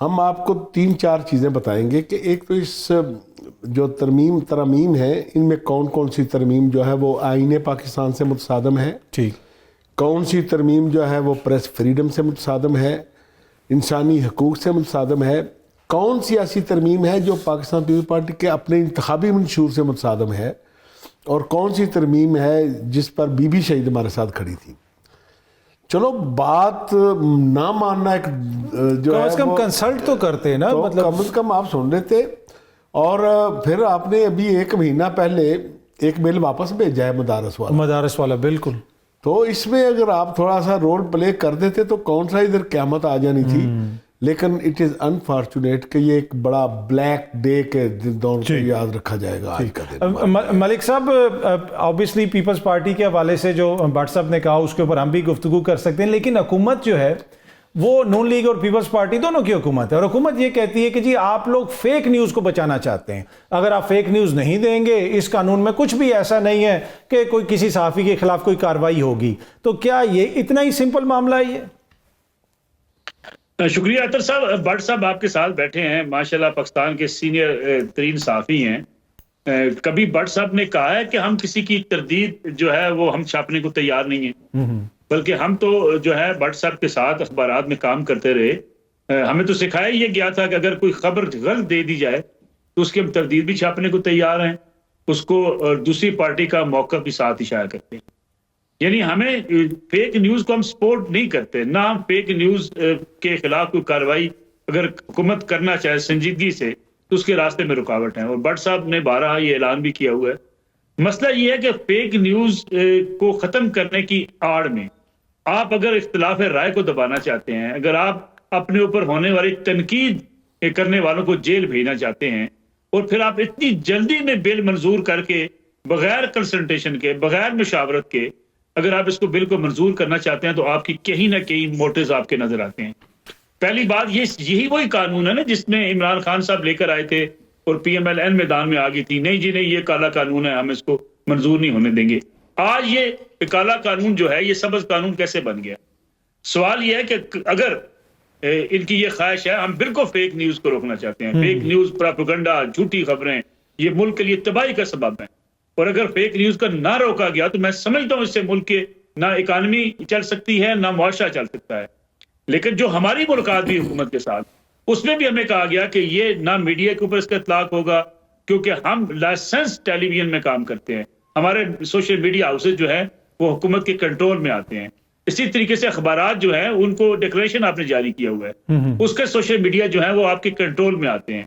ہم آپ کو 3-4 چیزیں بتائیں گے کہ ایک تو اس جو ترامیم ہے ان میں کون کون سی ترمیم جو ہے وہ آئین پاکستان سے متصادم ہے، ٹھیک، کون سی ترمیم جو ہے وہ پریس فریڈم سے متصادم ہے، انسانی حقوق سے متصادم ہے، کون سی ایسی ترمیم ہے جو پاکستان پیپلز پارٹی کے اپنے انتخابی منشور سے متصادم ہے، اور کون سی ترمیم ہے جس پر بی بی شہید ہمارے ساتھ کھڑی تھی۔ چلو بات نہ ماننا ایک جو کم ہے از کم وہ کنسلٹ تو کرتے ہیں نا، تو مطلب کم از کم آپ سن لیتے، اور پھر آپ نے ابھی 1 مہینہ پہلے ایک میل واپس بھیجا ہے مدارس والا، بالکل۔ تو اس میں اگر آپ تھوڑا سا رول پلے کر دیتے تو کون سا ادھر قیامت آ جانی تھی، لیکن اٹ از انفارچونیٹ کہ یہ ایک بڑا بلیک ڈے کے دور کو یاد رکھا جائے گا آج کا دن۔ ملک صاحب، آبویسلی پیپلز پارٹی کے حوالے سے جو بٹ صاحب نے کہا اس کے اوپر ہم بھی گفتگو کر سکتے ہیں، لیکن حکومت جو ہے وہ نون لیگ اور پیپلز پارٹی دونوں کی حکومت ہے، اور حکومت یہ کہتی ہے کہ جی آپ لوگ فیک نیوز کو بچانا چاہتے ہیں، اگر آپ فیک نیوز نہیں دیں گے اس قانون میں کچھ بھی ایسا نہیں ہے کہ کوئی کسی صحافی کے خلاف کوئی کارروائی ہوگی۔ تو کیا یہ اتنا ہی سمپل معاملہ ہے یہ؟ شکریہ اطہر صاحب۔ بٹ صاحب آپ کے ساتھ بیٹھے ہیں، ماشاءاللہ پاکستان کے سینئر ترین صحافی ہیں۔ کبھی بٹ صاحب نے کہا ہے کہ ہم کسی کی تردید جو ہے وہ ہم چھاپنے کو تیار نہیں ہیں، بلکہ ہم تو جو ہے بٹ صاحب کے ساتھ اخبارات میں کام کرتے رہے۔ ہمیں تو سکھایا یہ گیا تھا کہ اگر کوئی خبر غلط دے دی جائے تو اس کی ہم تردید بھی چھاپنے کو تیار ہیں، اس کو دوسری پارٹی کا موقف بھی ساتھ اشارہ کرتے ہیں۔ یعنی ہمیں فیک نیوز کو ہم سپورٹ نہیں کرتے، نہ ہم فیک نیوز کے خلاف کوئی کارروائی اگر حکومت کرنا چاہے سنجیدگی سے تو اس کے راستے میں رکاوٹ ہیں۔ اور بٹ صاحب نے بارہا یہ اعلان بھی کیا ہوا ہے۔ مسئلہ یہ ہے کہ فیک نیوز کو ختم کرنے کی آڑ میں آپ اگر اختلاف رائے کو دبانا چاہتے ہیں، اگر آپ اپنے اوپر ہونے والی تنقید کرنے والوں کو جیل بھیجنا چاہتے ہیں، اور پھر آپ اتنی جلدی میں بل منظور کر کے بغیر کنسلٹیشن کے، بغیر مشاورت کے اگر آپ اس کو بل کو منظور کرنا چاہتے ہیں تو آپ کی کہیں نہ کہیں موٹیوز آپ کے نظر آتے ہیں۔ پہلی بات یہی وہی قانون ہے نا جس میں عمران خان صاحب لے کر آئے تھے اور پی ایم ایل این میدان میں آ گئی تھی، نہیں جی نہیں یہ کالا قانون ہے، ہم اس کو منظور نہیں ہونے دیں گے۔ آج یہ کالا قانون جو ہے یہ سبز قانون کیسے بن گیا؟ سوال یہ ہے کہ اگر ان کی یہ خواہش ہے، ہم بالکل فیک نیوز کو روکنا چاہتے ہیں، فیک نیوز، پراپیگنڈا، جھوٹی خبریں یہ ملک کے لیے تباہی کا سبب ہیں، اور اگر فیک نیوز کا نہ روکا گیا تو میں سمجھتا ہوں اس سے ملک کے نہ اکانومی چل سکتی ہے، نہ معاشرہ چل سکتا ہے۔ لیکن جو ہماری ملاقات بھی حکومت کے ساتھ، اس میں بھی ہمیں کہا گیا کہ یہ نہ میڈیا کے اوپر اس کا اطلاق ہوگا، کیونکہ ہم لائسنس ٹیلی ویژن میں کام کرتے ہیں، ہمارے سوشل میڈیا ہاؤسز جو ہیں وہ حکومت کے کنٹرول میں آتے ہیں۔ اسی طریقے سے اخبارات جو ہیں ان کو ڈکلیریشن آپ نے جاری کیا ہوا ہے، اس کے سوشل میڈیا جو ہیں وہ آپ کے کنٹرول میں آتے ہیں۔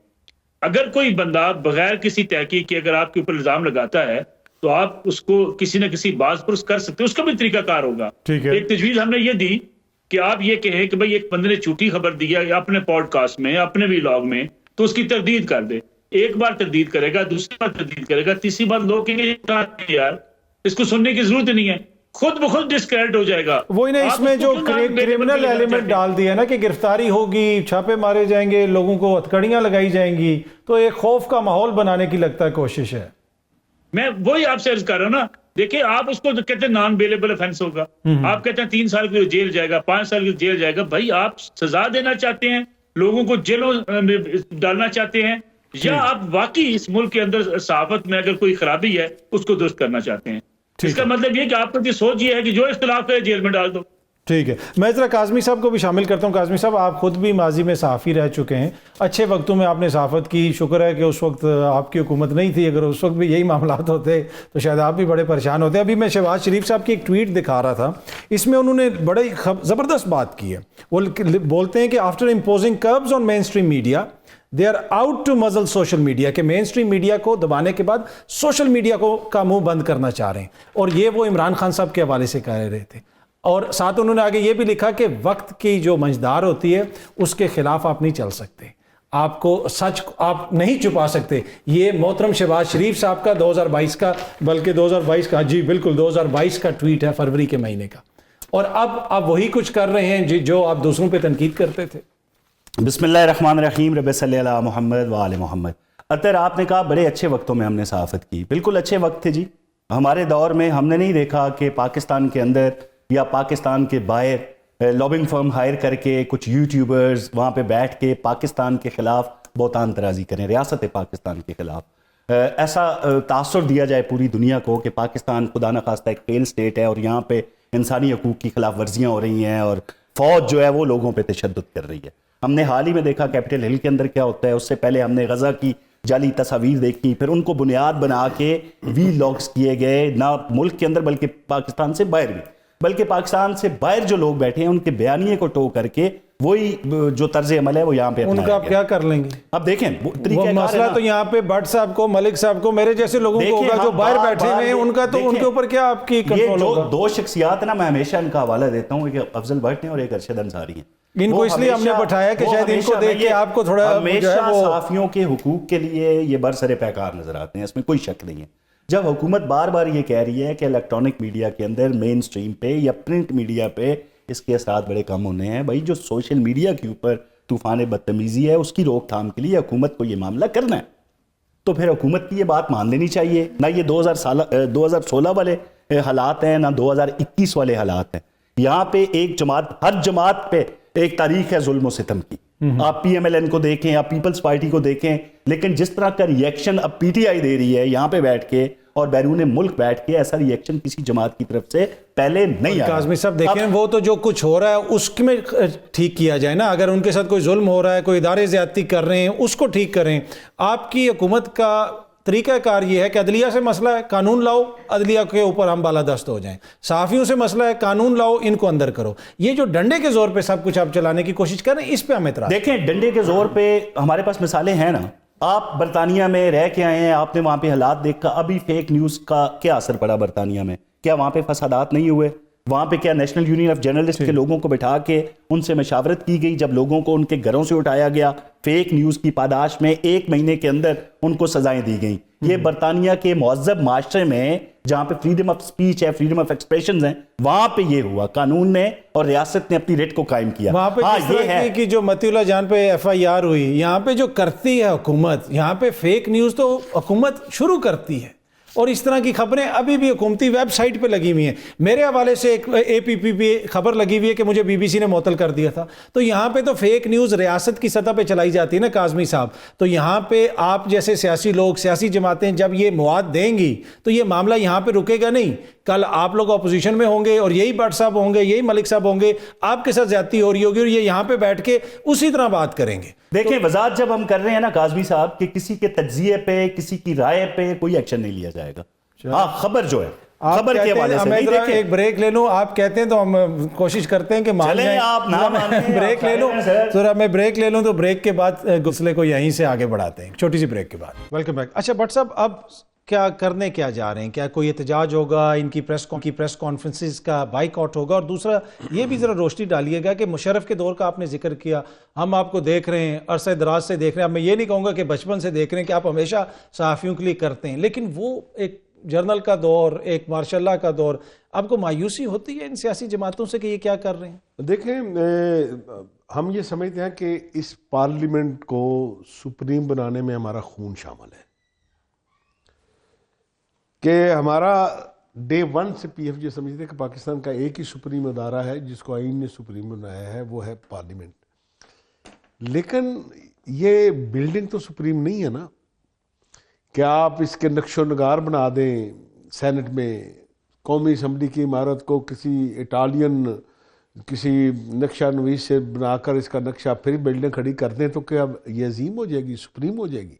اگر کوئی بندہ بغیر کسی تحقیق کے اگر آپ کے اوپر الزام لگاتا ہے تو آپ اس کو کسی نہ کسی باز پر کر سکتے ہیں، اس کا بھی طریقہ کار ہوگا۔ ایک تجویز ہم نے یہ دی کہ آپ یہ کہیں کہ بھئی ایک بندے نے جھوٹی خبر دی ہے اپنے پوڈ کاسٹ میں، اپنے ویلاگ میں، تو اس کی تردید کر دے۔ ایک بار تردید کرے گا، دوسری بار تردید کرے گا، تیسری بار لوگ کہیں گے یار اس کو سننے کی ضرورت نہیں ہے، خود بخود ڈسکریڈٹ ہو جائے گا۔ وہی نا، اس میں جو کرمنل ایلیمنٹ ڈال دیا نا کہ گرفتاری ہوگی، چھاپے مارے جائیں گے، لوگوں کو ہتھکڑیاں لگائی جائیں گی، تو ایک خوف کا ماحول بنانے کی لگتا ہے کوشش ہے۔ میں وہی آپ سے عرض کر رہا ہوں نا، دیکھیں آپ اس کو کہتے ہیں نان بیلیبل افینس ہوگا، آپ کہتے ہیں 3 سال کی جیل جائے گا، 5 سال کی جیل جائے گا۔ بھائی آپ سزا دینا چاہتے ہیں، لوگوں کو جیلوں میں ڈالنا چاہتے ہیں، یا آپ واقعی اس ملک کے اندر صحافت میں اگر کوئی خرابی ہے اس کو درست کرنا چاہتے ہیں؟ اس کا مطلب یہ کہ آپ کی سوچ یہ ہے کہ جو اختلاف ہے جیل میں ڈال دو۔ ٹھیک ہے، میں ذرا کاظمی صاحب کو بھی شامل کرتا ہوں۔ کاظمی صاحب، آپ خود بھی ماضی میں صحافی رہ چکے ہیں، اچھے وقتوں میں آپ نے صحافت کی، شکر ہے کہ اس وقت آپ کی حکومت نہیں تھی، اگر اس وقت بھی یہی معاملات ہوتے تو شاید آپ بھی بڑے پریشان ہوتے۔ ابھی میں شہباز شریف صاحب کی ایک ٹویٹ دکھا رہا تھا، اس میں انہوں نے بڑے زبردست بات کی ہے۔ وہ بولتے ہیں کہ after imposing curbs on mainstream media they are out to muzzle social media, کہ مین اسٹریم میڈیا کو دبانے کے بعد سوشل میڈیا کا منہ بند کرنا چاہ رہے ہیں، اور یہ وہ عمران خان صاحب کے حوالے سے کہہ رہے تھے۔ اور ساتھ انہوں نے آگے یہ بھی لکھا کہ وقت کی جو منجدار ہوتی ہے اس کے خلاف آپ نہیں چل سکتے، آپ کو سچ آپ نہیں چھپا سکتے۔ یہ محترم شہباز شریف صاحب کا 2022 کا، بلکہ 2022 کا، جی بالکل 2022 کا ٹویٹ ہے، فروری کے مہینے کا، اور اب آپ وہی کچھ کر رہے ہیں جو آپ دوسروں پہ تنقید کرتے تھے۔ بسم اللہ الرحمن الرحیم، رب صلی اللہ محمد وآل محمد۔ اطہر، آپ نے کہا بڑے اچھے وقتوں میں ہم نے صحافت کی، بالکل اچھے وقت تھے جی۔ ہمارے دور میں ہم نے نہیں دیکھا کہ پاکستان کے اندر یا پاکستان کے باہر لابنگ فرم ہائر کر کے کچھ یوٹیوبرز وہاں پہ بیٹھ کے پاکستان کے خلاف بہتان طرازی کریں، ریاست پاکستان کے خلاف ایسا تاثر دیا جائے پوری دنیا کو کہ پاکستان خدا نخواستہ ایک فیل سٹیٹ ہے اور یہاں پہ انسانی حقوق کی خلاف ورزیاں ہو رہی ہیں اور فوج جو ہے وہ لوگوں پہ تشدد کر رہی ہے. ہم نے حال ہی میں دیکھا کیپٹل ہل کے اندر کیا ہوتا ہے، اس سے پہلے ہم نے غزہ کی جعلی تصاویر دیکھی، پھر ان کو بنیاد بنا کے وی لاگز کیے گئے، نہ ملک کے اندر بلکہ پاکستان سے باہر بھی، بلکہ پاکستان سے باہر جو لوگ بیٹھے ہیں ان کے بیانیے کو ٹو کر کے وہی جو طرز عمل ہے وہ یہاں پہ ان کا آپ کیا کر لیں گے؟ اب دیکھیں وہ مسئلہ تو یہاں پہ بٹ صاحب کو، ملک صاحب کو، میرے جیسے لوگوں کو ہوگا جو باہر بیٹھے ہوئے ہیں، ان کا تو ان کے اوپر کیا آپ کی کنٹرول ہوگا؟ دو شخصیات نا، میں ہمیشہ ان کا حوالہ دیتا ہوں، ایک افضل بٹ ہیں اور ایک ارشد انصاری ہیں. ان کو اس لیے ہم نے بٹھایا کہ شاید ان کو دیکھ کے آپ کو تھوڑا ہمیشہ صحافیوں کے حقوق کے لیے یہ برسر پیکار نظر آتے ہیں، اس میں کوئی شک نہیں ہے. جب حکومت بار بار یہ کہہ رہی ہے کہ الیکٹرانک میڈیا کے اندر مین سٹریم پہ یا پرنٹ میڈیا پہ اس کے اثرات بڑے کم ہونے ہیں، بھائی جو سوشل میڈیا کے اوپر طوفان بدتمیزی ہے اس کی روک تھام کے لیے حکومت کو یہ معاملہ کرنا ہے، تو پھر حکومت کی یہ بات مان لینی چاہیے. نہ یہ 2016 والے حالات ہیں، نہ 2021 والے حالات ہیں. یہاں پہ ایک جماعت، ہر جماعت پہ ایک تاریخ ہے ظلم و ستم کی. آپ پی ایم ایل این کو دیکھیں، آپ پیپلز پارٹی کو دیکھیں، لیکن جس طرح کا ری ایکشن اب پی ٹی آئی دے رہی ہے یہاں پہ بیٹھ کے اور بیرون ملک بیٹھ کے، ایسا ری ایکشن کسی جماعت کی طرف سے پہلے نہیں آیا. کاظمی صاحب دیکھیں، وہ تو جو کچھ ہو رہا ہے اس میں ٹھیک کیا جائے نا. اگر ان کے ساتھ کوئی ظلم ہو رہا ہے، کوئی ادارے زیادتی کر رہے ہیں، اس کو ٹھیک کریں. آپ کی حکومت کا طریقہ کار یہ ہے کہ عدلیہ سے مسئلہ ہے، قانون لاؤ، عدلیہ کے اوپر ہم بالادست ہو جائیں. صحافیوں سے مسئلہ ہے، قانون لاؤ، ان کو اندر کرو. یہ جو ڈنڈے کے زور پہ سب کچھ آپ چلانے کی کوشش کر رہے ہیں، اس پہ ہم اعتراض. دیکھیں ڈنڈے کے زور پہ ہمارے پاس مثالیں ہیں نا. آپ برطانیہ میں رہ کے آئے ہیں، آپ نے وہاں پہ حالات دیکھا. ابھی فیک نیوز کا کیا اثر پڑا برطانیہ میں؟ کیا وہاں پہ فسادات نہیں ہوئے؟ وہاں پہ کیا نیشنل یونین آف جرنلسٹ کے لوگوں کو بٹھا کے ان سے مشاورت کی گئی جب لوگوں کو ان کے گھروں سے اٹھایا گیا؟ فیک نیوز کی پاداش میں 1 مہینے کے اندر ان کو سزائیں دی گئیں. یہ برطانیہ کے مہذب معاشرے میں جہاں پہ فریڈم آف سپیچ ہے، فریڈم آف ایکسپریشنز ہیں، وہاں پہ یہ ہوا. قانون نے اور ریاست نے اپنی ریٹ کو قائم کیا. وہاں پہ جس طرح کی جو متی اللہ جان پہ ایف آئی آر ہوئی، یہاں پہ جو کرتی ہے حکومت، یہاں پہ فیک نیوز تو حکومت شروع کرتی ہے، اور اس طرح کی خبریں ابھی بھی حکومتی ویب سائٹ پہ لگی ہوئی ہیں. میرے حوالے سے ایک اے پی پی پہ خبر لگی ہوئی ہے کہ مجھے بی بی سی نے معطل کر دیا تھا. تو یہاں پہ تو فیک نیوز ریاست کی سطح پہ چلائی جاتی ہے نا کاظمی صاحب. تو یہاں پہ آپ جیسے سیاسی لوگ، سیاسی جماعتیں جب یہ مواد دیں گی تو یہ معاملہ یہاں پہ رکے گا نہیں. کل آپ لوگ اپوزیشن میں ہوں گے اور یہی بٹ صاحب ہوں گے، یہی ملک صاحب ہوں گے، آپ کے ساتھ زیادتی ہو رہی ہوگی اور یہ یہاں پہ بیٹھ کے اسی طرح بات کریں گے. دیکھیں وضاحت جب ہم کر رہے ہیں نا کاظمی صاحب کہ کسی کے تجزیے پہ، کسی کی رائے پہ کوئی ایکشن نہیں لیا جائے گا. ہاں خبر جو ہے، خبر کے حوالے سے نہیں. دیکھیں ایک بریک لے لوں، آپ کہتے ہیں تو ہم کوشش کرتے ہیں کہ مان جائیں. آپ نہ بریک لے لوں ذرا، میں بریک لے لوں تو بریک کے بعد گسلے کو یہیں سے آگے بڑھاتے ہیں، چھوٹی سی بریک کے بعد. Welcome back. اچھا بٹ صاحب، اب کیا کرنے کیا جا رہے ہیں؟ کیا کوئی احتجاج ہوگا؟ ان کی پریس کانفرنسز کا بائیک آؤٹ ہوگا؟ اور دوسرا یہ بھی ذرا روشنی ڈالیے گا کہ مشرف کے دور کا آپ نے ذکر کیا، ہم آپ کو دیکھ رہے ہیں، عرصہ دراز سے دیکھ رہے ہیں. اب میں یہ نہیں کہوں گا کہ بچپن سے دیکھ رہے ہیں کہ آپ ہمیشہ صحافیوں کے لیے کرتے ہیں، لیکن وہ ایک جرنل کا دور، ایک مارشاء اللہ کا دور، آپ کو مایوسی ہوتی ہے ان سیاسی جماعتوں سے کہ یہ کیا کر رہے ہیں؟ دیکھیں، ہم یہ سمجھتے ہیں کہ اس پارلیمنٹ کو سپریم بنانے میں ہمارا خون شامل ہے، کہ ہمارا ڈے 1 سے پی ایف جی سمجھتے ہیں کہ پاکستان کا ایک ہی سپریم ادارہ ہے جس کو آئین نے سپریم بنایا ہے، وہ ہے پارلیمنٹ. لیکن یہ بلڈنگ تو سپریم نہیں ہے نا کہ آپ اس کے نقش و نگار بنا دیں سینٹ میں. قومی اسمبلی کی عمارت کو کسی اٹالین کسی نقشہ نویس سے بنا کر اس کا نقشہ پھر بلڈنگ کھڑی کر دیں تو کیا یہ عظیم ہو جائے گی، سپریم ہو جائے گی؟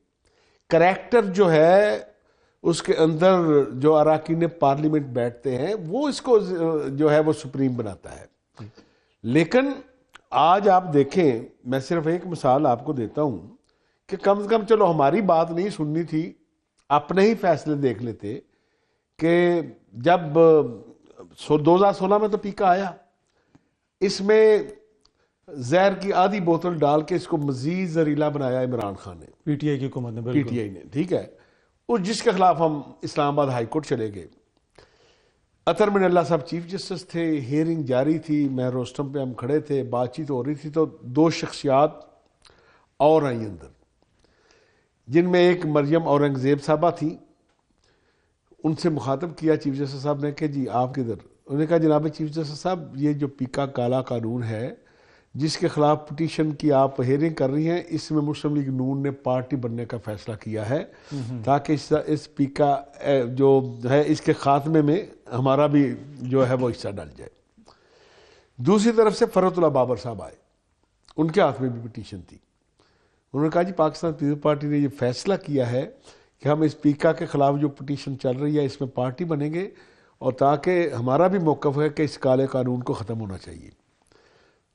کریکٹر جو ہے اس کے اندر جو اراکین پارلیمنٹ بیٹھتے ہیں وہ اس کو جو ہے وہ سپریم بناتا ہے. لیکن آج آپ دیکھیں، میں صرف ایک مثال آپ کو دیتا ہوں کہ کم از کم چلو ہماری بات نہیں سننی تھی، اپنے ہی فیصلے دیکھ لیتے کہ جب 2016 میں تو پیکا آیا، اس میں زہر کی آدھی بوتل ڈال کے اس کو مزید زہریلا بنایا عمران خان نے، پی ٹی آئی کی حکومت نے، پی ٹی آئی نے، ٹھیک ہے، اور جس کے خلاف ہم اسلام آباد ہائی کورٹ چلے گئے. اطہر من اللہ صاحب چیف جسٹس تھے، ہیئرنگ جاری تھی، میں روسٹم پہ ہم کھڑے تھے، بات چیت ہو رہی تھی، تو 2 شخصیات اور آئیں اندر، جن میں ایک مریم اورنگزیب صاحبہ تھیں. ان سے مخاطب کیا چیف جسٹس صاحب نے کہ جی آپ کدھر، انہوں نے کہا جناب چیف جسٹس صاحب یہ جو پیکا کالا قانون ہے جس کے خلاف پٹیشن کی آپ ہیئرنگ کر رہی ہیں اس میں مسلم لیگ نون نے پارٹی بننے کا فیصلہ کیا ہے تاکہ اس پیکا جو ہے اس کے خاتمے میں ہمارا بھی جو ہے وہ حصہ ڈل جائے. دوسری طرف سے فرحت اللہ بابر صاحب آئے, ان کے ہاتھ میں بھی پٹیشن تھی. انہوں نے کہا جی پاکستان پیپلز پارٹی نے یہ فیصلہ کیا ہے کہ ہم اس پیکا کے خلاف جو پٹیشن چل رہی ہے اس میں پارٹی بنیں گے اور تاکہ ہمارا بھی موقف ہے کہ اس کالے قانون کو ختم ہونا چاہیے.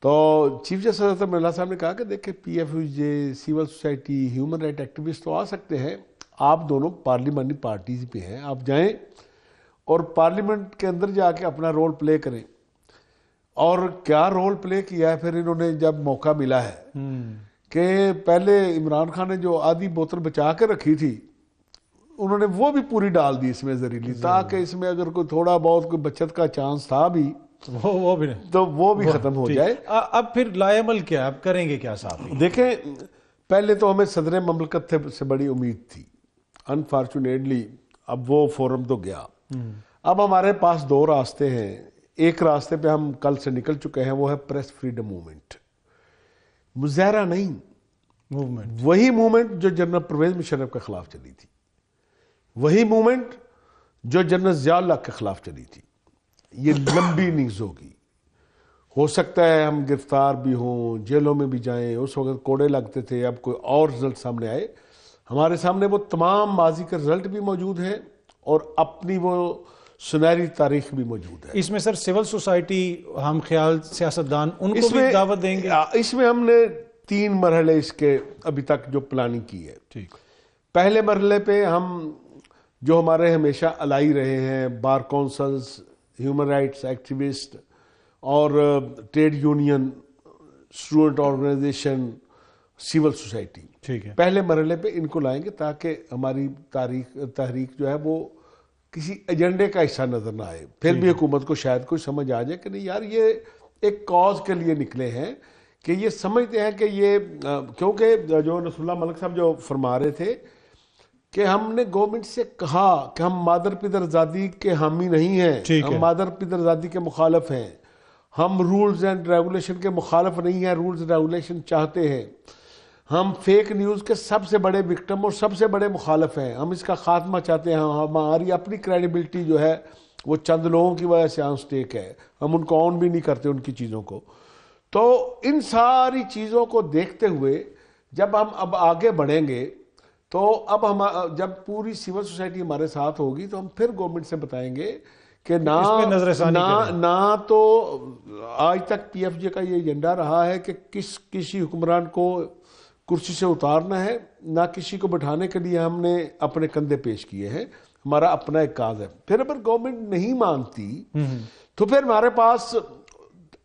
تو چیف جسٹس اطہر اللہ صاحب نے کہا کہ دیکھیں P if you J, civil society, human right activist تو آ سکتے ہیں, آپ دونوں پارلیمانی پارٹیز پہ ہیں, آپ جائیں اور پارلیمنٹ کے اندر جا کے اپنا رول پلے کریں. اور کیا رول پلے کیا ہے پھر انہوں نے جب موقع ملا ہے کہ پہلے عمران خان نے جو آدھی بوتل بچا کے رکھی تھی انہوں نے وہ بھی پوری ڈال دی اس میں زہریلی, تاکہ اس میں اگر کوئی تھوڑا بہت کوئی بچت کا چانس تھا بھی وہ بھی نہیں تو وہ بھی ختم ہو جائے. اب پھر لائے عمل کیا, اب کریں گے کیا صاحب؟ دیکھیں پہلے تو ہمیں صدر مملکت سے بڑی امید تھی, انفارچونیٹلی اب وہ فورم تو گیا. اب ہمارے پاس دو راستے ہیں. ایک راستے پہ ہم کل سے نکل چکے ہیں, وہ ہے پریس فریڈم موومنٹ. مظاہرہ نہیں, موومنٹ, وہی موومنٹ جو جنرل پرویز مشرف کے خلاف چلی تھی, وہی موومنٹ جو جنرل ضیاء اللہ کے خلاف چلی تھی. یہ لمبی نیز ہوگی. ہو سکتا ہے ہم گرفتار بھی ہوں, جیلوں میں بھی جائیں, اس وقت کوڑے لگتے تھے, اب کوئی اور رزلٹ سامنے آئے. ہمارے سامنے وہ تمام ماضی کے رزلٹ بھی موجود ہیں اور اپنی وہ سنہری تاریخ بھی موجود ہے. اس میں سر سول سوسائٹی, ہم خیال سیاستدان, ان کو بھی دعوت دیں گے؟ اس میں ہم نے 3 مرحلے اس کے ابھی تک جو پلاننگ کی ہے. ٹھیک. پہلے مرحلے پہ ہم جو ہمارے ہمیشہ الائی رہے ہیں, bar councils, human rights activist اور trade union, student organisation, civil society, ٹھیک ہے, پہلے مرحلے پہ ان کو لائیں گے تاکہ ہماری تحریک جو ہے وہ کسی ایجنڈے کا حصہ نظر نہ آئے. پھر بھی حکومت کو شاید کوئی سمجھ آ جائے کہ نہیں یار یہ ایک کاز کے لیے نکلے ہیں, کہ یہ سمجھتے ہیں کہ یہ کیونکہ جو نصر اللہ ملک صاحب جو فرما رہے تھے کہ ہم نے گورنمنٹ سے کہا کہ ہم مادر پدر آزادی کے حامی نہیں ہیں, ہم مادر پدر آزادی کے مخالف ہیں, ہم رولز اینڈ ریگولیشن کے مخالف نہیں ہیں, رولز ریگولیشن چاہتے ہیں, ہم فیک نیوز کے سب سے بڑے وکٹم اور سب سے بڑے مخالف ہیں, ہم اس کا خاتمہ چاہتے ہیں, ہماری اپنی کریڈیبلٹی جو ہے وہ چند لوگوں کی وجہ سے آن سٹیک ہے, ہم ان کو آن بھی نہیں کرتے ان کی چیزوں کو. تو ان ساری چیزوں کو دیکھتے ہوئے جب ہم اب آگے بڑھیں گے تو اب ہم جب پوری سول سوسائٹی ہمارے ساتھ ہوگی تو ہم پھر گورنمنٹ سے بتائیں گے کہ نہ تو آج تک پی ایف جے کا یہ ایجنڈا رہا ہے کہ کسی حکمران کو کرسی سے اتارنا ہے, نہ کسی کو بٹھانے کے لیے ہم نے اپنے کندھے پیش کیے ہیں, ہمارا اپنا ایک کاز ہے. پھر اگر گورنمنٹ نہیں مانتی تو پھر ہمارے پاس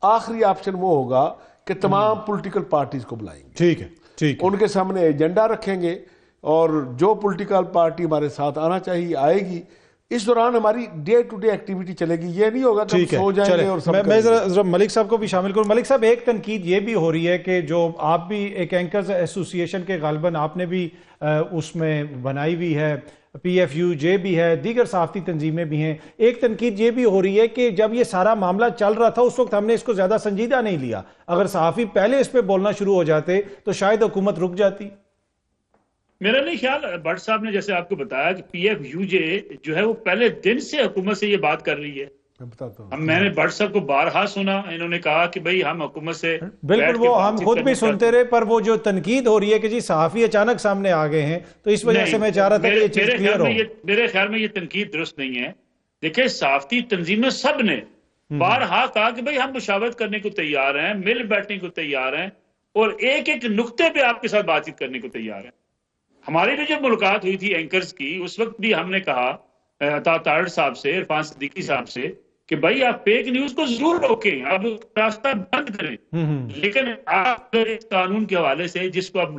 آخری آپشن وہ ہوگا کہ تمام پولیٹیکل پارٹیز کو بلائیں گے. ٹھیک ہے, ٹھیک ہے, ان کے سامنے ایجنڈا رکھیں گے اور جو پولیٹیکل پارٹی ہمارے ساتھ آنا چاہیے آئے گی. اس دوران ہماری ڈے ٹو ڈے ایکٹیویٹی چلے گی, یہ نہیں ہوگا کہ ہم سو جائیں گے اور سب. میں ذرا ملک صاحب کو بھی شامل کروں. ملک صاحب, ایک تنقید یہ بھی ہو رہی ہے کہ جو آپ بھی ایک اینکرز ایسوسی ایشن کے غالباً آپ نے بھی اس میں بنائی ہوئی ہے, پی ایف یو جے بھی ہے, دیگر صحافتی تنظیمیں بھی ہیں. ایک تنقید یہ بھی ہو رہی ہے کہ جب یہ سارا معاملہ چل رہا تھا اس وقت ہم نے اس کو زیادہ سنجیدہ نہیں لیا. اگر صحافی پہلے اس پہ بولنا شروع ہو جاتے تو شاید حکومت رک جاتی. میرا نہیں خیال, بٹ صاحب نے جیسے آپ کو بتایا کہ پی ایف یو جے جو ہے وہ پہلے دن سے حکومت سے یہ بات کر رہی ہے. میں نے بٹ صاحب کو بارہا سنا, انہوں نے کہا کہ بھئی ہم حکومت سے بالکل, وہ ہم خود بھی سنتے رہے, پر وہ جو تنقید ہو رہی ہے کہ جی صحافی اچانک سامنے آ گئے ہیں, تو اس وجہ سے میں چاہ رہا تھا کہ یہ چیز کلیئر ہو. میرے خیال میں یہ تنقید درست نہیں ہے. دیکھیں صحافتی تنظیمیں سب نے بارہا کہا کہ بھئی ہم مشاورت کرنے کو تیار ہیں, مل بیٹھنے کو تیار ہیں, اور ایک ایک نقطے پہ آپ کے ساتھ بات چیت کرنے کو تیار ہیں. ہماری بھی جب ملاقات ہوئی تھی اینکرز کی, اس وقت بھی ہم نے کہا تارڑ صاحب سے, عرفان صدیقی صاحب سے, کہ بھائی آپ فیک نیوز کو ضرور روکیں, آپ راستہ بند کریں, لیکن آپ اس قانون کے حوالے سے جس کو آپ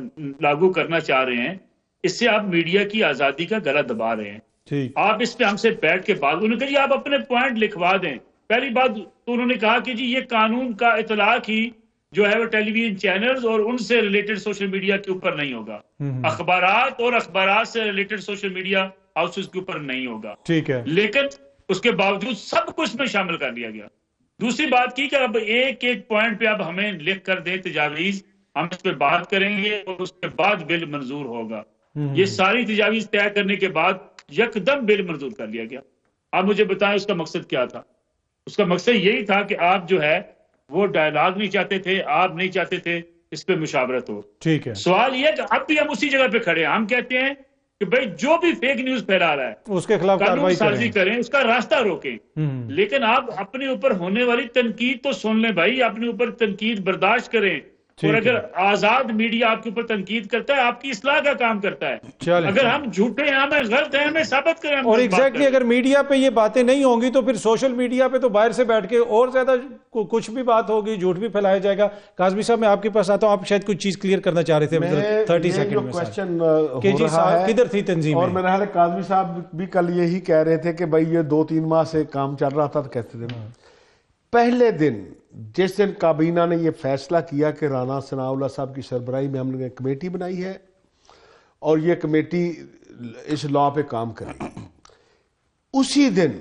لاگو کرنا چاہ رہے ہیں, اس سے آپ میڈیا کی آزادی کا گلا دبا رہے ہیں. آپ اس پہ ہم سے بیٹھ کے بات, انہوں نے کہا جی آپ اپنے پوائنٹ لکھوا دیں. پہلی بات تو انہوں نے کہا کہ جی یہ قانون کا اطلاق ہی جو ہے وہ ٹیلی ویژن چینلز اور ان سے ریلیٹڈ سوشل میڈیا کے اوپر نہیں ہوگا, اخبارات اور اخبارات سے ریلیٹڈ سوشل میڈیا ہاؤسز کے اوپر نہیں ہوگا. ٹھیک ہے, لیکن اس کے باوجود سب کچھ میں شامل کر لیا گیا. دوسری بات کی کہ اب ایک ایک پوائنٹ پہ اب ہمیں لکھ کر دیں تجاویز, ہم اس پہ بات کریں گے اور اس کے بعد بل منظور ہوگا. یہ ساری تجاویز طے کرنے کے بعد یکدم بل منظور کر لیا گیا. آپ مجھے بتائیں اس کا مقصد کیا تھا؟ اس کا مقصد یہی تھا کہ آپ جو ہے وہ ڈائلاگ نہیں چاہتے تھے, آپ نہیں چاہتے تھے اس پہ مشاورت ہو. ٹھیک ہے, سوال یہ ہے کہ اب بھی ہم اسی جگہ پہ کھڑے ہیں. ہم کہتے ہیں کہ بھائی جو بھی فیک نیوز پھیلا رہا ہے اس کے خلاف قانون کارروائی سازی کریں, اس کا راستہ روکیں. لیکن آپ اپنے اوپر ہونے والی تنقید تو سن لیں بھائی, اپنے اوپر تنقید برداشت کریں. اور اگر آزاد میڈیا آپ کے اوپر تنقید کرتا ہے, آپ کی اصلاح کا کام کرتا ہے. اگر ہم جھوٹے ہیں, ہمیں غلط ہیں, ہمیں ثابت کریں. اور ایگزیکٹلی اگر میڈیا پہ یہ باتیں نہیں ہوں گی تو پھر سوشل میڈیا پہ تو باہر سے بیٹھ کے اور زیادہ کچھ بھی بات ہوگی, جھوٹ بھی پھیلایا جائے گا. کاظمی صاحب میں آپ کے پاس آتا ہوں, آپ شاید کچھ چیز کلیئر کرنا چاہ رہے تھے 30 سیکنڈ میں کوشچن کہ جی صاحب کدھر تھی تنظیم, اور میرا خیال ہے کاظمی صاحب بھی کل یہی کہہ رہے تھے کہ بھائی یہ 2-3 ماہ سے کام چل رہا تھا. تو کہتے تھے پہلے دن جس دن کابینہ نے یہ فیصلہ کیا کہ رانا ثناء اللہ صاحب کی سربراہی میں ہم نے کمیٹی بنائی ہے اور یہ کمیٹی اس لا پہ کام کرے گی, اسی دن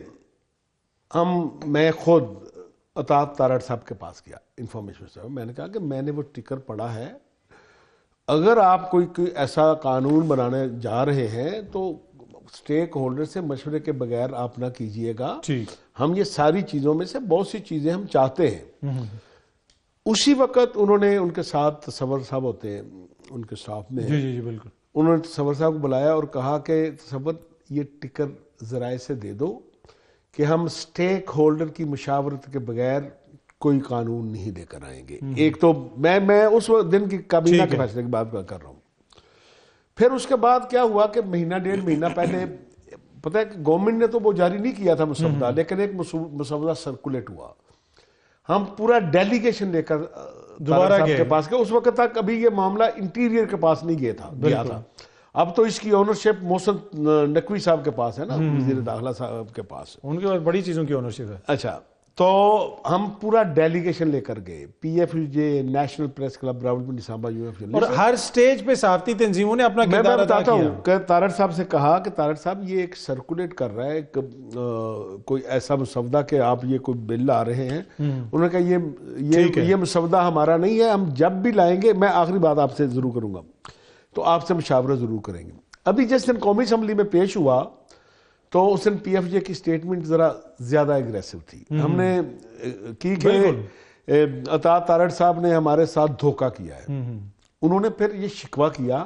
میں خود عطاء تارڑ صاحب کے پاس گیا انفارمیشن صاحب. میں نے کہا کہ میں نے وہ ٹکر پڑھا ہے, اگر آپ کوئی ایسا قانون بنانے جا رہے ہیں تو سٹیک ہولڈر سے مشورے کے بغیر آپ نہ کیجئے گا. ہم یہ ساری چیزوں میں سے بہت سی چیزیں ہم چاہتے ہیں. اسی وقت انہوں نے ان کے ساتھ تصور صاحب ہوتے ہیں ان کے سٹاف میں, جی بالکل, انہوں نے تصور صاحب کو بلایا اور کہا کہ تصور یہ ٹکر ذرائع سے دے دو کہ ہم سٹیک ہولڈر کی مشاورت کے بغیر کوئی قانون نہیں لے کر آئیں گے. ایک تو میں اس دن کی کابینہ کے فیصلے کی بات کر رہا ہوں. پھر اس کے بعد کیا ہوا کہ مہینہ 1.5 مہینہ پہلے پتہ ہے کہ گورنمنٹ نے تو وہ جاری نہیں کیا تھا مسودہ, لیکن ایک مسودہ سرکولیٹ ہوا. ہم پورا ڈیلیگیشن لے کر دوبارہ کے پاس گئے. اس وقت تک ابھی یہ معاملہ انٹیریئر کے پاس نہیں گیا تھا. اب تو اس کی اونرشپ محسن نقوی صاحب کے پاس ہے نا, وزیر داخلہ صاحب کے پاس, ان کے پاس بڑی چیزوں کی اونرشپ ہے. اچھا, تو ہم پورا ڈیلیگیشن لے کر گئے, پی ایف جے, نیشنل پریس کلب راولپنڈی صاحبہ, یو ایف جے, اور ہر سٹیج پہ صحافتی تنظیموں نے اپنا کردار ادا کیا. میں بتاتا ہوں کہ تارڑ صاحب سے کہا کہ تارڑ صاحب یہ ایک سرکولیٹ کر رہا ہے کوئی ایسا مسودہ کہ آپ یہ کوئی بل لا رہے ہیں. انہوں نے کہا یہ مسودہ ہمارا نہیں ہے, ہم جب بھی لائیں گے, میں آخری بات آپ سے ضرور کروں گا, تو آپ سے مشاورت ضرور کریں گے. ابھی جس دن قومی اسمبلی میں پیش ہوا تو اس دن پی ایف جے کی سٹیٹمنٹ ذرا زیادہ اگریسو تھی. ہم نے کی کہ عطاء تارڑ صاحب نے ہمارے ساتھ دھوکہ کیا ہے. انہوں نے پھر یہ شکوہ کیا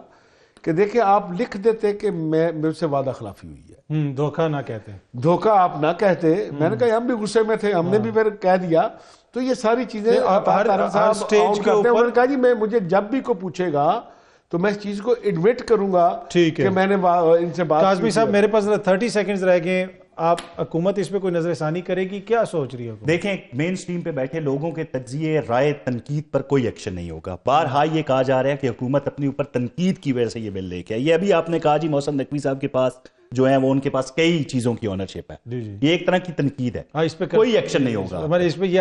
کہ دیکھیں آپ لکھ دیتے کہ میرے سے وعدہ خلافی ہوئی ہے, دھوکہ نہ کہتے, دھوکہ آپ نہ کہتے. میں نے کہا ہم بھی غصے میں تھے, ہم نے بھی پھر کہہ دیا. تو یہ ساری چیزیں عطاء تارڑ صاحب کرتے ہیں. انہوں نے کہا جی مجھے جب بھی کوئی پوچھے گا تو میں اس چیز کو ایڈمٹ کروں گا کہ میں نے ان سے بات. کاظمی صاحب میرے پاس 30 سیکنڈز رہ گئے, آپ حکومت اس پہ کوئی نظر ثانی کرے گی, کیا سوچ رہی ہے حکومت؟ دیکھیں مین سٹریم پہ بیٹھے لوگوں کے تجزیے رائے تنقید پر کوئی ایکشن نہیں ہوگا. بارہا یہ کہا جا رہا ہے کہ حکومت اپنی اوپر تنقید کی وجہ سے یہ بل لے کے آئی. یہ ابھی آپ نے کہا جی محسن نقوی صاحب کے پاس جو ہے وہ ان کے پاس کئی چیزوں کی اونرشپ ہے, یہ ایک طرح کی تنقید ہے. اس پہ کوئی ایکشن نہیں ہوگا,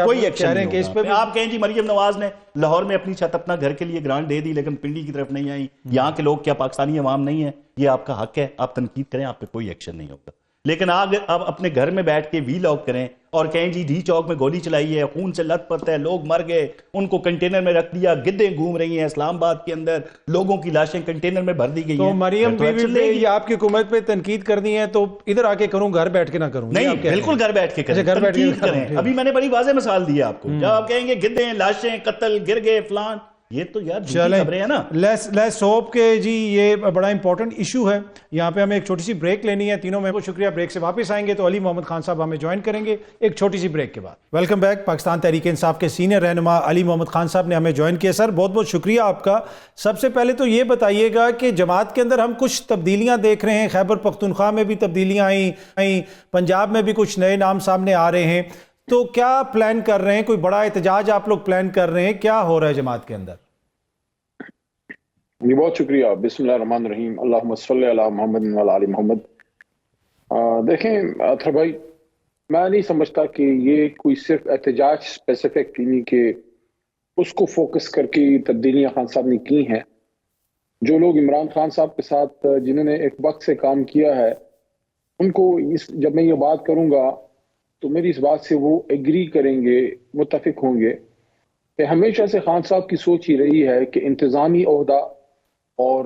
کوئی ایکشن نہیں ہوگا. آپ کہیں جی مریم نواز نے لاہور میں اپنی چھت اپنا گھر کے لیے گرانٹ دے دی لیکن پنڈی کی طرف نہیں آئی, یہاں کے لوگ کیا پاکستانی عوام نہیں ہے؟ یہ آپ کا حق ہے, آپ تنقید کریں, آپ پہ کوئی ایکشن نہیں ہوگا. لیکن آپ اپنے گھر میں بیٹھ کے وی لاگ کریں اور کہیں جی ڈی چوک میں گولی چلائی ہے, خون سے لت پت ہے, لوگ مر گئے, ان کو کنٹینر میں رکھ دیا, گدیں گھوم رہی ہیں اسلام آباد کے اندر, لوگوں کی لاشیں کنٹینر میں بھر دی گئی ہیں. تو مریم بیوی پہ یہ آپ کی حکومت پہ تنقید کرنی ہے تو ادھر آ کے کروں, گھر بیٹھ کے نہ کروں؟ نہیں, بالکل گھر بیٹھ کے کریں, تنقید کریں. ابھی میں نے بڑی واضح مثال دی ہے آپ کو. جب آپ کہیں گے گدیں, لاشیں, قتل, گر گئے فلان, یہ تو یار خبریں ہیں نا. لیس ہوپ کے جی یہ بڑا امپورٹنٹ ایشو ہے. یہاں پہ ہمیں ایک چھوٹی سی بریک لینی ہے. تینوں میں کو شکریہ. بریک سے واپس آئیں گے تو علی محمد خان صاحب ہمیں جوائن کریں گے ایک چھوٹی سی بریک کے بعد. Welcome back. پاکستان تحریک انصاف کے سینئر رہنما علی محمد خان صاحب نے ہمیں جوائن کیا. سر بہت بہت شکریہ آپ کا. سب سے پہلے تو یہ بتائیے گا کہ جماعت کے اندر ہم کچھ تبدیلیاں دیکھ رہے ہیں. خیبر پختونخوا میں بھی تبدیلیاں آئیں, پنجاب میں بھی کچھ نئے نام سامنے آ رہے ہیں. تو کیا پلان کر رہے ہیں؟ کوئی بڑا احتجاج آپ لوگ پلان کر رہے ہیں؟ کیا ہو رہا ہے جماعت کے اندر؟ جی بہت شکریہ. بسم اللہ الرحمن الرحیم. اللہم صلی علی محمد و علی محمد. دیکھیں اطہر بھائی, میں نہیں سمجھتا کہ یہ کوئی صرف احتجاج اسپیسیفک یعنی کہ اس کو فوکس کر کے تبدیلیاں خان صاحب نے کی ہیں. جو لوگ عمران خان صاحب کے ساتھ جنہوں نے ایک وقت سے کام کیا ہے ان کو جب میں یہ بات کروں گا تو میری اس بات سے وہ ایگری کریں گے، متفق ہوں گے کہ ہمیشہ سے خان صاحب کی سوچ ہی رہی ہے کہ انتظامی عہدہ اور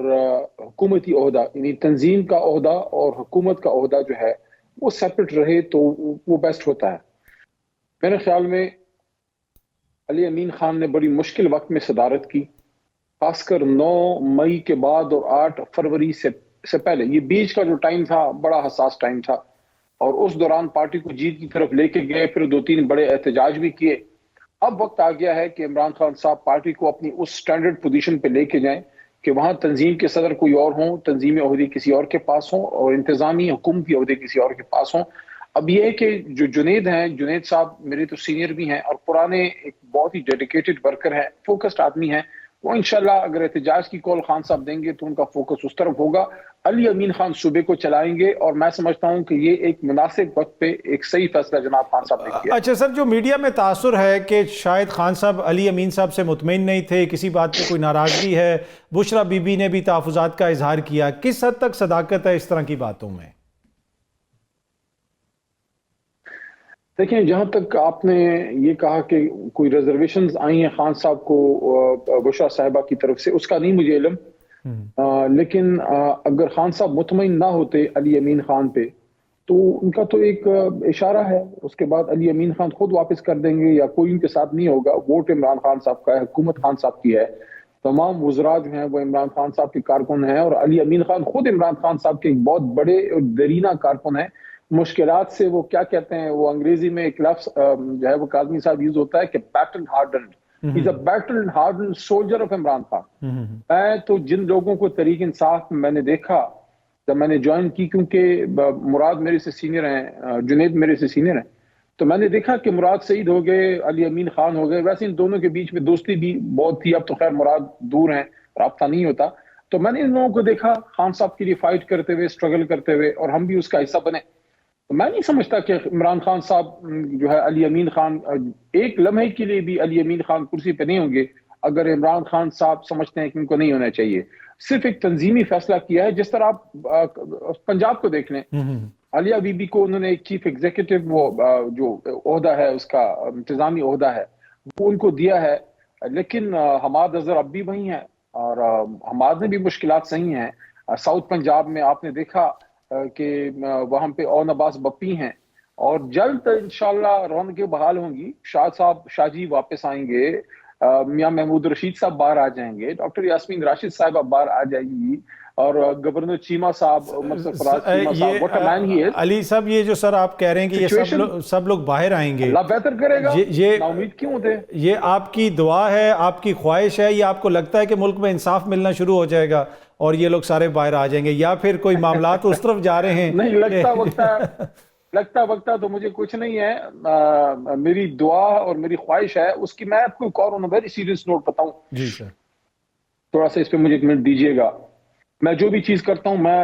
حکومتی عہدہ، یعنی تنظیم کا عہدہ اور حکومت کا عہدہ جو ہے وہ سیپریٹ رہے تو وہ بیسٹ ہوتا ہے۔ میرے خیال میں علی امین خان نے بڑی مشکل وقت میں صدارت کی، خاص کر 9 مئی کے بعد اور 8 فروری سے پہلے۔ یہ بیچ کا جو ٹائم تھا بڑا حساس ٹائم تھا، اور اس دوران پارٹی کو جیت کی طرف لے کے گئے، پھر 2-3 بڑے احتجاج بھی کیے۔ اب وقت آ گیا ہے کہ عمران خان صاحب پارٹی کو اپنی اس سٹینڈرڈ پوزیشن پہ لے کے جائیں کہ وہاں تنظیم کے صدر کوئی اور ہوں، تنظیمی عہدے کسی اور کے پاس ہوں، اور انتظامی حکومتی عہدے کسی اور کے پاس ہوں۔ اب یہ ہے کہ جو جنید ہیں، جنید صاحب میرے تو سینئر بھی ہیں اور پرانے ایک بہت ہی ڈیڈیکیٹڈ ورکر ہیں، فوکسڈ آدمی ہیں، وہ انشاءاللہ اگر احتجاج کی کال خان صاحب دیں گے تو ان کا فوکس اس طرف ہوگا۔ علی امین خان صوبے کو چلائیں گے، اور میں سمجھتا ہوں کہ یہ ایک مناسب وقت پہ ایک صحیح فیصلہ جناب خان صاحب نے کیا۔ اچھا سر، جو میڈیا میں تاثر ہے کہ شاید خان صاحب علی امین صاحب سے مطمئن نہیں تھے، کسی بات پہ کوئی ناراضگی ہے، بشرا بی بی نے بھی تحفظات کا اظہار کیا، کس حد تک صداقت ہے اس طرح کی باتوں میں؟ دیکھیں، جہاں تک آپ نے یہ کہا کہ کوئی ریزرویشنز آئی ہیں خان صاحب کو بشرا صاحبہ کی طرف سے، اس کا نہیں مجھے علم، لیکن اگر خان صاحب مطمئن نہ ہوتے علی امین خان پہ تو ان کا تو ایک اشارہ ہے، اس کے بعد علی امین خان خود واپس کر دیں گے یا کوئی ان کے ساتھ نہیں ہوگا۔ ووٹ عمران خان صاحب کا ہے، حکومت خان صاحب کی ہے، تمام وزراء جو ہیں وہ عمران خان صاحب کے کارکن ہیں، اور علی امین خان خود عمران خان صاحب کے ایک بہت بڑے اور دیرینہ کارکن ہیں۔ مشکلات سے وہ کیا کہتے ہیں، وہ انگریزی میں ایک لفظ جو ہے وہ کاظمی صاحب یوز ہوتا ہے کہ battle hardened, He's a battle hardened soldier of Imran Khan. میں تو جن لوگوں کو تحریک انصاف میں نے دیکھا جب میں نے جوائن کی، کیونکہ مراد میرے سے سینئر ہیں، جنید میرے سے سینئر ہیں، تو میں نے دیکھا کہ مراد سعید ہو گئے، علی امین خان ہو گئے، ویسے ان دونوں کے بیچ میں دوستی بھی بہت تھی، اب تو خیر مراد دور ہیں، رابطہ نہیں ہوتا، تو میں نے ان لوگوں کو دیکھا خان صاحب کے لیے فائٹ کرتے ہوئے، اسٹرگل کرتے ہوئے، اور ہم بھی اس کا حصہ بنے۔ تو میں نہیں سمجھتا کہ عمران خان صاحب جو ہے علی امین خان ایک لمحے کے لیے بھی علی امین خان کرسی پہ نہیں ہوں گے اگر عمران خان صاحب سمجھتے ہیں کہ ان کو نہیں ہونا چاہیے۔ صرف ایک تنظیمی فیصلہ کیا ہے، جس طرح آپ پنجاب کو دیکھ لیں، عالیہ بی بی کو انہوں نے ایک چیف ایگزیکٹو وہ جو عہدہ ہے اس کا انتظامی عہدہ ہے وہ ان کو دیا ہے، لیکن حماد اظہر اب بھی وہی ہیں، اور حماد نے بھی مشکلات صحیح ہیں۔ ساؤتھ پنجاب میں آپ نے دیکھا کہ وہاں پہ اون عباس بپی ہیں، اور جلد انشاءاللہ رونقیں بحال ہوں گی، شاہ جی واپس آئیں گے، میاں محمود رشید صاحب باہر آ جائیں گے، ڈاکٹر یاسمین راشد صاحب اب باہر آ جائے گی، اور گورنر چیمہ صاحب، عمر سرفراز چیمہ صاحب، what a man he is۔ علی صاحب یہ جو سر آپ کہہ رہے ہیں کہ یہ سب لوگ باہر آئیں گے، اللہ بہتر کرے گا، یہ امید کیوں ہوتے؟ یہ آپ کی دعا ہے، آپ کی خواہش ہے، یا آپ کو لگتا ہے کہ ملک میں انصاف ملنا شروع ہو جائے گا اور یہ لوگ سارے باہر آ جائیں گے، یا پھر کوئی معاملات اس طرف جا رہے ہیں؟ نہیں لگتا وقتا تو مجھے کچھ نہیں ہے، میری دعا اور میری خواہش ہے اس کی۔ میں آپ کو ایک اور ویری سیریس نوٹ بتاؤں جی سر، تھوڑا سا اس پہ مجھے ایک منٹ دیجیے گا۔ میں جو بھی چیز کرتا ہوں، میں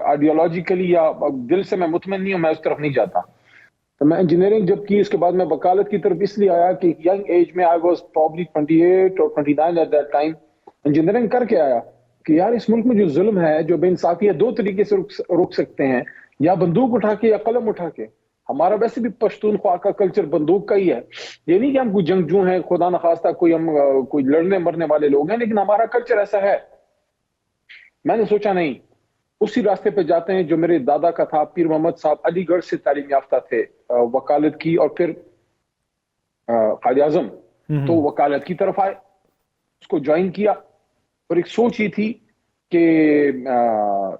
آئیڈیالوجیکلی یا دل سے میں مطمئن نہیں ہوں، میں اس طرف نہیں جاتا۔ تو میں انجینئرنگ جب کی، اس کے بعد میں وکالت کی طرف اس لیے آیا کہ ینگ ایج میں، آئی واز پرابلی 28 اور 29 ایٹ دیٹ ٹائم، انجینئرنگ کر کے آیا کہ یار اس ملک میں جو ظلم ہے، جو بے انصافی ہے، 2 طریقے سے روک سکتے ہیں، یا بندوق اٹھا کے یا قلم اٹھا کے۔ ہمارا ویسے بھی پشتونخوا کا کلچر بندوق کا ہی ہے، یہ نہیں کہ ہم کوئی جنگجو ہیں، خدا نخواستہ کوئی لڑنے مرنے والے لوگ ہیں، لیکن ہمارا کلچر ایسا ہے۔ میں نے سوچا نہیں، اسی راستے پہ جاتے ہیں جو میرے دادا کا تھا۔ پیر محمد صاحب علی گڑھ سے تعلیم یافتہ تھے، وکالت کی، اور پھر قائد اعظم، تو وکالت کی طرف آئے، اس کو جوائن کیا، اور ایک سوچ ہی تھی کہ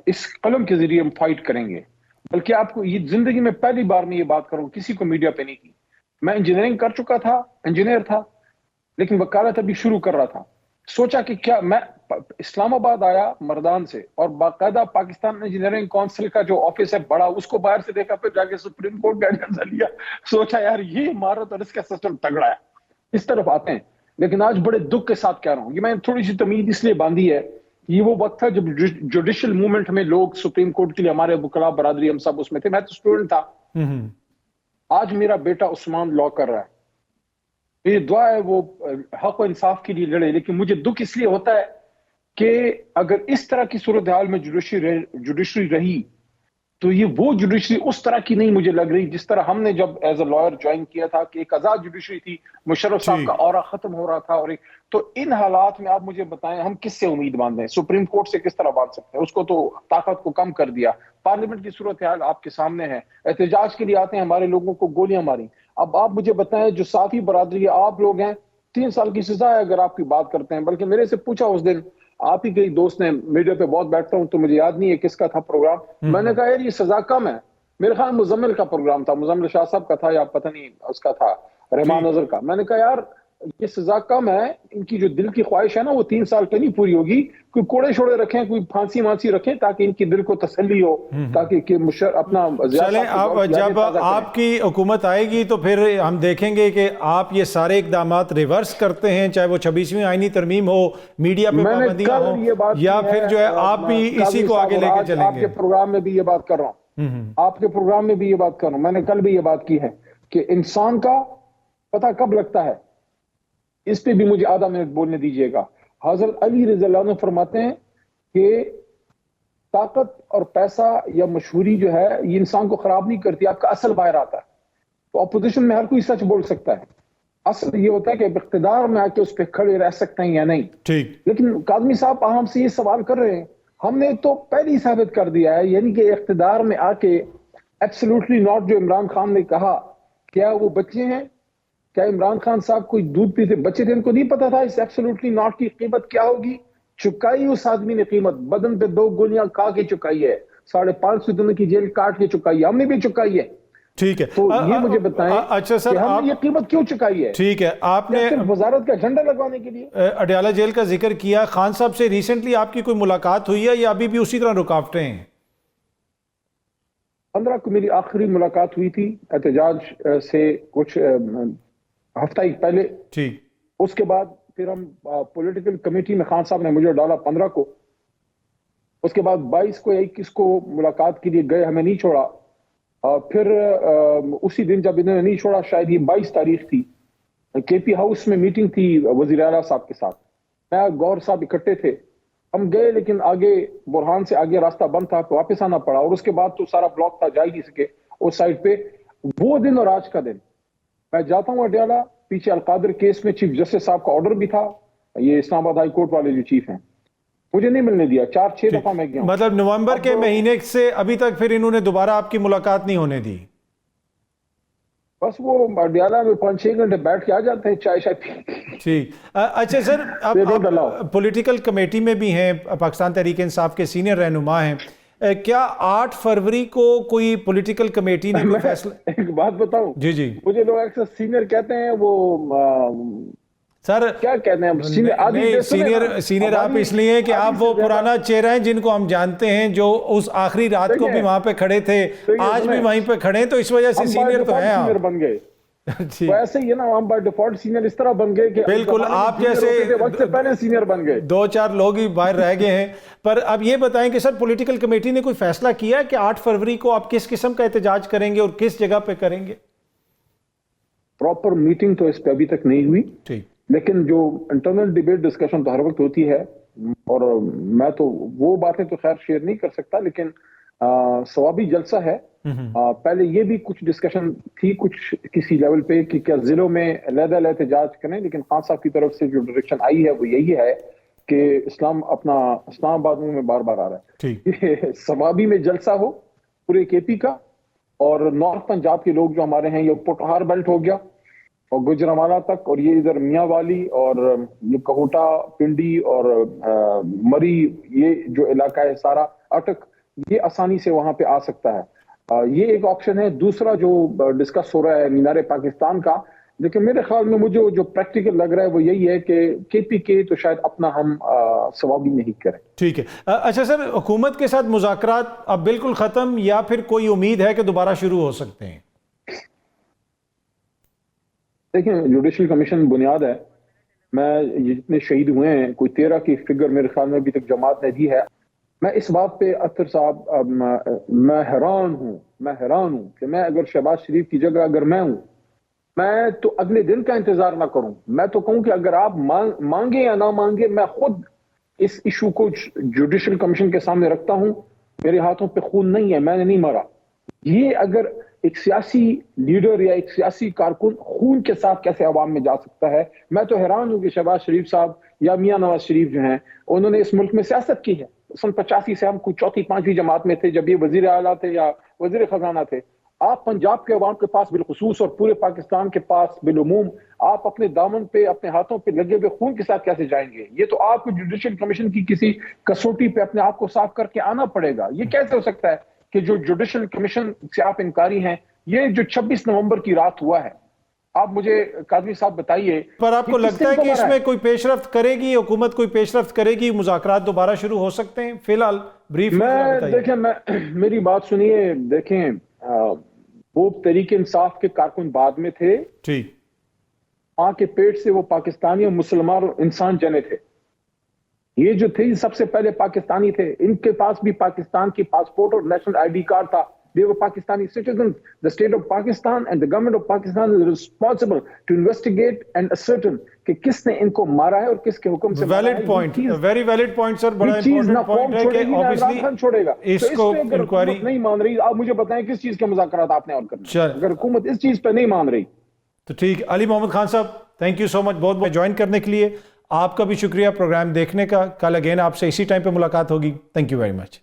اس قلم کے ذریعے ہم فائٹ کریں گے۔ بلکہ آپ کو یہ زندگی میں پہلی بار میں یہ بات کروں، کسی کو میڈیا پہ نہیں کی، میں انجینئرنگ کر چکا تھا، انجینئر تھا، لیکن وکالت ابھی شروع کر رہا تھا۔ سوچا کہ کیا میں اسلام آباد آیا مردان سے، اور باقاعدہ پاکستان انجینئرنگ کونسل کا جو آفس ہے بڑا، اس کو باہر سے دیکھا، پھر جا کے سپریم کورٹ کا جائزہ لیا، سوچا یار یہ عمارت اور اس کا سسٹم تگڑا ہے، اس طرف آتے ہیں۔ لیکن آج بڑے دکھ کے ساتھ کہہ رہا ہوں، یہ میں تھوڑی سی تمید اس لیے باندھی ہے، یہ وہ وقت تھا جب جوڈیشل موومنٹ میں لوگ سپریم کورٹ کے لیے، ہمارے وکلاء برادری ہم سب اس میں تھے، میں تو اسٹوڈنٹ تھا۔ آج میرا بیٹا عثمان لاء کر رہا ہے، میری دعا ہے وہ حق و انصاف کے لیے لڑے، لیکن مجھے دکھ اس لیے ہوتا ہے کہ اگر اس طرح کی صورتحال میں جوڈیشری رہی تو یہ وہ جوڈیشری اس طرح کی نہیں مجھے لگ رہی جس طرح ہم نے جب ایز اے لائر جوائن کیا تھا کہ ایک آزاد جوڈیشری تھی, مشرف صاحب کا اورا ختم ہو رہا تھا. اور تو ان حالات میں آپ مجھے بتائیں ہم کس سے امید باندھیں؟ سپریم کورٹ سے کس طرح باندھ سکتے ہیں؟ اس کو تو طاقت کو کم کر دیا. پارلیمنٹ کی صورتحال آپ کے سامنے ہے. احتجاج کے لیے آتے ہیں, ہمارے لوگوں کو گولیاں ماری. اب آپ مجھے بتائیں جو صافی برادری ہے, آپ لوگ ہیں, 3 سال کی سزا ہے اگر آپ کی بات کرتے ہیں. بلکہ میرے سے پوچھا اس دن آپ ہی کے دوست نے, میڈیا پہ بہت بیٹھتا ہوں تو مجھے یاد نہیں ہے کس کا تھا پروگرام, میں نے کہا یار یہ سزا کم ہے. میرے خیال مزمل کا پروگرام تھا, مزمل شاہ صاحب کا تھا یا پتہ نہیں اس کا تھا, رحمان نظر کا. میں نے کہا یار یہ سزا کم ہے, ان کی جو دل کی خواہش ہے نا وہ 3 سال پہ نہیں پوری ہوگی. کوئی کوڑے شوڑے رکھیں, کوئی پھانسی مانسی رکھیں تاکہ ان کی دل کو تسلی ہو, تاکہ کہ اپنا چلیں اب جب آپ کی حکومت آئے گی تو پھر ہم دیکھیں گے کہ آپ یہ سارے اقدامات ریورس کرتے ہیں, چاہے وہ 26ویں آئینی ترمیم ہو, میڈیا پہ پابندیاں ہوں, یا پھر جو ہے آپ بھی اسی کو آگے لے کے چلیں گے. آپ کے پروگرام میں بھی یہ بات کر رہا ہوں, آپ کے پروگرام میں بھی یہ بات کر رہا ہوں, میں نے کل بھی یہ بات کی ہے کہ انسان کا پتہ کب لگتا ہے. اس پہ بھی مجھے آدھا منٹ بولنے دیجئے گا. حضرت علی رضی اللہ عنہ فرماتے ہیں کہ طاقت اور پیسہ یا مشہوری جو ہے یہ انسان کو خراب نہیں کرتی, آپ کا اصل باہر آتا ہے. تو اپوزیشن میں ہر کوئی سچ بول سکتا ہے, اصل یہ ہوتا ہے کہ اقتدار میں آ کے اس پہ کھڑے رہ سکتے ہیں یا نہیں. ٹھیک. لیکن کاظمی صاحب ہم سے یہ سوال کر رہے ہیں, ہم نے تو پہلے ہی ثابت کر دیا ہے, یعنی کہ اقتدار میں آ کے ایبسلیوٹلی ناٹ جو عمران خان نے کہا, کیا وہ بچے ہیں؟ کیا عمران خان صاحب کوئی دودھ پیتے بچے تھے, ان کو نہیں پتا تھا اس ایبسلیوٹلی ناٹ کی قیمت کیا ہوگی؟ چکائی اس آدمی نے قیمت, بدن پہ 2 گولیاں کھا کے چکائی ہے, 550 دنوں کی جیل کاٹ کے چکائی ہے, ہم نے بھی چکائی ہے. ٹھیک ہے, تو یہ مجھے بتائیں اچھا سر, کہ ہم نے یہ قیمت کیوں چکائی ہے؟ ٹھیک ہے, آپ نے صرف وزارت کا جھنڈا لگوانے کے لیے. اڈیالہ جیل کا ذکر کیا, خان صاحب سے ریسنٹلی آپ کی کوئی ملاقات ہوئی ہے یا ابھی بھی اسی طرح رکاوٹیں ہیں؟ 15 کو میری آخری ملاقات ہوئی تھی احتجاج سے کچھ ہفتہ ایک پہلے. ٹھیک. اس کے بعد پھر ہم پولیٹیکل کمیٹی میں خان صاحب نے مجھے ڈالا 15 کو, اس کے بعد 22 کو یا 21 کو ملاقات کے لیے گئے, ہمیں نہیں چھوڑا. پھر اسی دن جب انہوں نے نہیں چھوڑا, شاید یہ 22 تاریخ تھی, کے پی ہاؤس میں میٹنگ تھی وزیر اعلیٰ صاحب کے ساتھ, میں گور صاحب اکٹھے تھے, ہم گئے لیکن آگے برہان سے آگے راستہ بند تھا تو واپس آنا پڑا, اور اس کے بعد تو سارا بلاک تھا, جا ہی نہیں سکے اس سائڈ پہ. وہ دن اور آج کا دن میں جاتا ہوں اڈیالہ, پیچھے القادر کیس میں چیف جسٹس صاحب کا آرڈر بھی تھا, یہ اسلام آباد ہائی کورٹ والے جو چیف ہیں, مجھے نہیں ملنے دیا. 4-6 دفعہ میں گیا ہوں. مطلب نومبر کے مہینے سے ابھی تک پھر انہوں نے دوبارہ آپ کی ملاقات نہیں ہونے دی؟ بس وہ اڈیالہ میں 5-6 گھنٹے بیٹھ کے آ جاتے ہیں چائے شائے پی. ٹھیک. اچھا سر, آپ پولیٹیکل کمیٹی میں بھی ہیں, پاکستان تحریک انصاف کے سینئر رہنما ہیں, کیا 8 فروری کو کوئی پولیٹیکل کمیٹی نے کوئی فیصلہ؟ ایک بات بتاؤں, جی مجھے لوگ اکثر سینئر کہتے ہیں, وہ سر کیا کہتے ہیں سینئر آپ اس لیے کہ آپ وہ پرانا چہرہ ہیں جن کو ہم جانتے ہیں, جو اس آخری رات کو بھی وہاں پہ کھڑے تھے, آج بھی وہیں پہ کھڑے ہیں, تو اس وجہ سے سینئر تو ہیں آپ. بن گئے ایسے ہی ہے نا, ہم بائی ڈیفالٹ سینئر اس طرح بن گئے کہ بالکل آپ جیسے وقت سے پہلے سینئر بن گئے, 2-4 لوگ ہی باہر رہ گئے ہیں. پر اب یہ بتائیں کہ سر پولیٹیکل کمیٹی نے کوئی فیصلہ کیا ہے کہ 8 فروری کو آپ کس قسم کا احتجاج کریں گے اور کس جگہ پہ کریں گے؟ پراپر میٹنگ تو اس پہ ابھی تک نہیں ہوئی, ٹھیک, لیکن جو انٹرنل ڈیبیٹ ڈسکشن تو ہر وقت ہوتی ہے, اور میں تو وہ باتیں تو خیر شیئر نہیں کر سکتا, لیکن ثوابی جلسہ ہے. پہلے یہ بھی کچھ ڈسکشن تھی کچھ کسی لیول پہ کہ کیا ضلعوں میں علیحدہ احتجاج کریں, لیکن خان صاحب کی طرف سے جو ڈائریکشن آئی ہے وہ یہی ہے کہ اسلام آباد میں بار بار آ رہا ہے کہ ثوابی میں جلسہ ہو پورے کے پی کا, اور نارتھ پنجاب کے لوگ جو ہمارے ہیں, یہ پٹہار بیلٹ ہو گیا اور گجرانوالہ تک, اور یہ ادھر میاں والی اور یہ کہوٹا پنڈی اور مری, یہ جو علاقہ ہے سارا اٹک, یہ آسانی سے وہاں پہ آ سکتا ہے. یہ ایک آپشن ہے. دوسرا جو ڈسکس ہو رہا ہے مینار پاکستان کا, لیکن میرے خیال میں مجھے جو پریکٹیکل لگ رہا ہے وہ یہی ہے کہ کے پی کے تو شاید اپنا ہم ثوابی نہیں کریں. ٹھیک ہے. اچھا سر, حکومت کے ساتھ مذاکرات اب بالکل ختم یا پھر کوئی امید ہے کہ دوبارہ شروع ہو سکتے ہیں؟ دیکھیں, جوڈیشل کمیشن بنیاد ہے. میں جتنے شہید ہوئے ہیں, کوئی 13 کی فگر میرے خیال میں ابھی تک جماعت نے دی ہے. میں اس بات پہ اختر صاحب میں حیران ہوں کہ میں اگر شہباز شریف کی جگہ اگر میں ہوں, میں تو اگلے دن کا انتظار نہ کروں. میں تو کہوں کہ اگر آپ مانگے یا نہ مانگے, میں خود اس ایشو کو جوڈیشل کمیشن کے سامنے رکھتا ہوں میرے ہاتھوں پہ خون نہیں ہے, میں نے نہیں مارا. یہ اگر ایک سیاسی لیڈر یا ایک سیاسی کارکن خون کے ساتھ کیسے عوام میں جا سکتا ہے؟ میں تو حیران ہوں کہ شہباز شریف صاحب یا میاں نواز شریف جو ہیں, انہوں نے اس ملک میں سیاست کی ہے. سن 85 سے ہم کوئی چوتھی پانچویں جماعت میں تھے جب یہ وزیر اعلیٰ تھے یا وزیر خزانہ تھے. آپ پنجاب کے عوام کے پاس بالخصوص اور پورے پاکستان کے پاس بالعموم آپ اپنے دامن پہ, اپنے ہاتھوں پہ لگے ہوئے خون کے ساتھ کیسے جائیں گے؟ یہ تو آپ کو جوڈیشل کمیشن کی کسی کسوٹی پہ اپنے آپ کو صاف کر کے آنا پڑے گا. یہ کیسے ہو سکتا ہے کہ جو جوڈیشل کمیشن سے آپ انکاری ہیں, یہ جو 26 نومبر کی رات ہوا ہے, آپ مجھے کاظمی صاحب بتائیے. پر آپ کو لگتا ہے کہ اس میں کوئی پیش رفت کرے گی حکومت, کوئی پیش رفت کرے گی, مذاکرات دوبارہ شروع ہو سکتے ہیں؟ فی الحال بریف دیکھیں, میری بات سنیے. دیکھیں, وہ تحریک انصاف کے کارکن بعد میں تھے, ٹھیک, ماں کے پیٹ سے وہ پاکستانی اور مسلمان اور انسان جنے تھے. یہ جو تھے سب سے پہلے پاکستانی تھے, ان کے پاس بھی پاکستان کی پاسپورٹ اور نیشنل آئی ڈی کارڈ تھا. They were Pakistani citizens. The state of Pakistan and the government of Pakistan is responsible to investigate and ascertain کہ کس نے ان کو مارا ہے اور کس کے حکم سے مارا ہے. Valid point, very valid point sir, بڑا امپورٹنٹ پوائنٹ ہے کہ obviously چھوڑے گا. اس کو انکوائری نہیں مان رہی, آپ مجھے بتائیں کس چیز کے مذاکرات آپ نے اور کرنے, اگر حکومت اس چیز پہ نہیں مان رہی تو ٹھیک. علی محمد خان صاحب, تھینک یو سو مچ بہت بہت جوائن کرنے کے لیے. آپ کا بھی شکریہ پروگرام دیکھنے کا. کل اگین آپ سے اسی ٹائم پہ ملاقات ہوگی. Thank you very much.